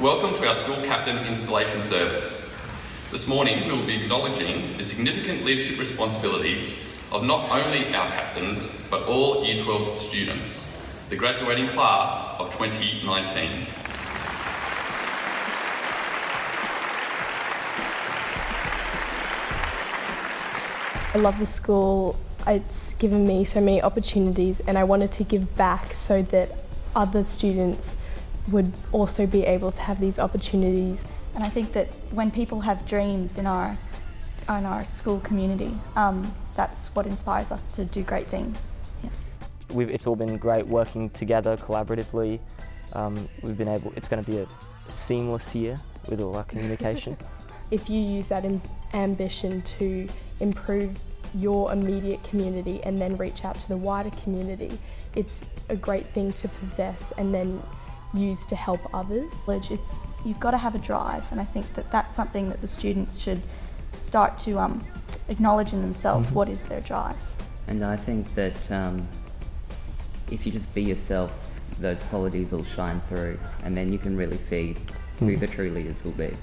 Welcome to our school captain installation service. This morning we will be acknowledging the significant leadership responsibilities of not only our captains but all Year 12 students, the graduating class of 2019. I love the school. It's given me so many opportunities and I wanted to give back so that other students would also be able to have these opportunities. And I think that when people have dreams in our school community, that's what inspires us to do great things. Yeah. It's all been great working together collaboratively. It's going to be a seamless year with all our communication. If you use that ambition to improve your immediate community and then reach out to the wider community, it's a great thing to possess and then use to help others. You've got to have a drive, and I think that that's something that the students should start to acknowledge in themselves. What is their drive? And I think that if you just be yourself, those qualities will shine through, and then you can really see who the true leaders will be.